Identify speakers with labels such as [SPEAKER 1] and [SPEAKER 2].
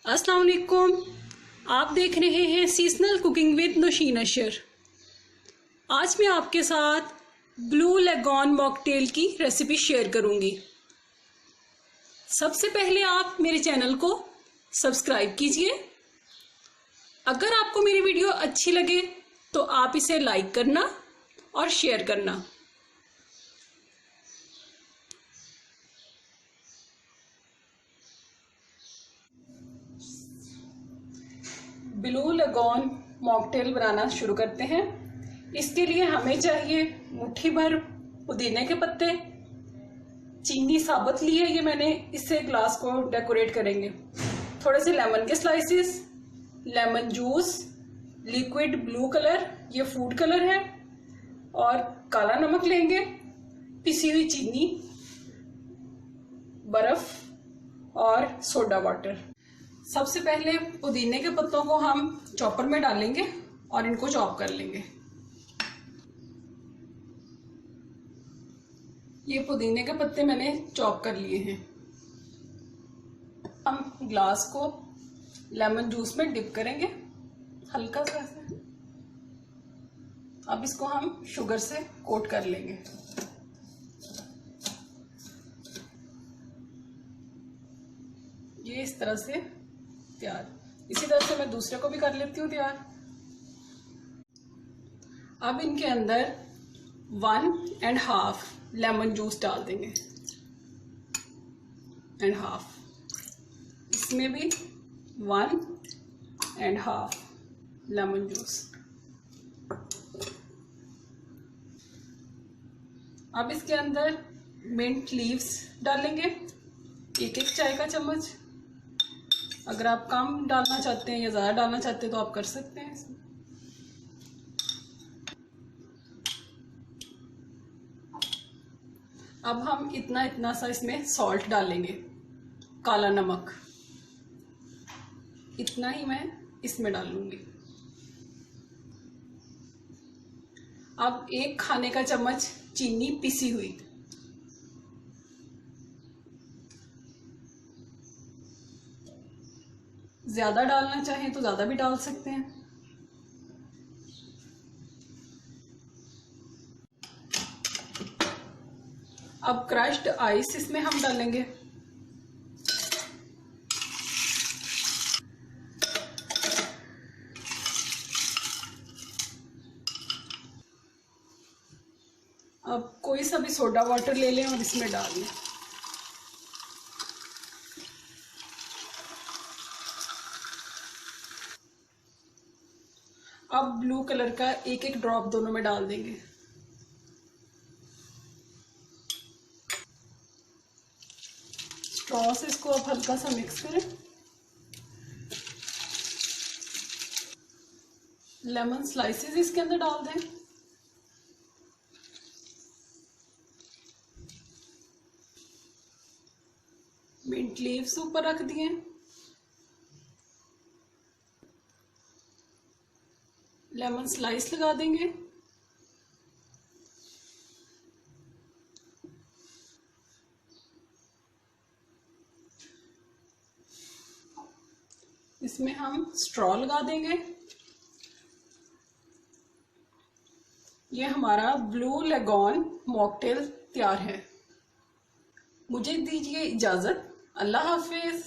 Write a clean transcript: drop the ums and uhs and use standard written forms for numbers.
[SPEAKER 1] अस्सलाम वालेकुम। आप देख रहे हैं सीजनल कुकिंग विद नौशीन अशर। आज मैं आपके साथ ब्लू लेगॉन मॉकटेल की रेसिपी शेयर करूंगी। सबसे पहले आप मेरे चैनल को सब्सक्राइब कीजिए। अगर आपको मेरी वीडियो अच्छी लगे तो आप इसे लाइक करना और शेयर करना। ब्लू लेगॉन मॉकटेल बनाना शुरू करते हैं। इसके लिए हमें चाहिए मुट्ठी भर पुदीने के पत्ते, चीनी साबुत ली है ये मैंने, इससे ग्लास को डेकोरेट करेंगे। थोड़े से लेमन के slices, lemon juice, liquid blue colour, ये फूड कलर है, और काला नमक लेंगे, पिसी हुई चीनी, बर्फ और सोडा वाटर। सबसे पहले पुदीने के पत्तों को हम चॉपर में डालेंगे और इनको चॉप कर लेंगे। ये पुदीने के पत्ते मैंने चॉप कर लिए हैं। हम ग्लास को लेमन जूस में डिप करेंगे हल्का सा। अब इसको हम शुगर से कोट कर लेंगे। ये इस तरह से तैयार। इसी तरह से मैं दूसरे को भी कर लेती हूँ तैयार। अब इनके अंदर 1.5 लेमन जूस डाल देंगे, एंड हाफ। इसमें भी 1.5 लेमन जूस। अब इसके अंदर मिंट लीव्स डालेंगे, एक चाय का चम्मच। अगर आप कम डालना चाहते हैं या ज़्यादा डालना चाहते हैं तो आप कर सकते हैं इसमें। अब हम इतना सा इसमें सॉल्ट डालेंगे, काला नमक। इतना ही मैं इसमें डालूंगी। अब 1 खाने का चम्मच चीनी पिसी हुई। ज्यादा डालना चाहें तो ज्यादा भी डाल सकते हैं। अब क्रश्ड आइस इसमें हम डालेंगे। अब कोई सा भी सोडा वाटर ले लें और इसमें डाल लें। अब ब्लू कलर का एक ड्रॉप दोनों में डाल देंगे। स्ट्रॉ से इसको अब हल्का सा मिक्स करें। लेमन स्लाइसेस इसके अंदर डाल दें। मिंट लीव्स ऊपर रख दिए। लेमन स्लाइस लगा देंगे। इसमें हम स्ट्रॉ लगा देंगे। ये हमारा ब्लू लेगॉन मॉकटेल तैयार है। मुझे दीजिए इजाजत। अल्लाह हाफिज।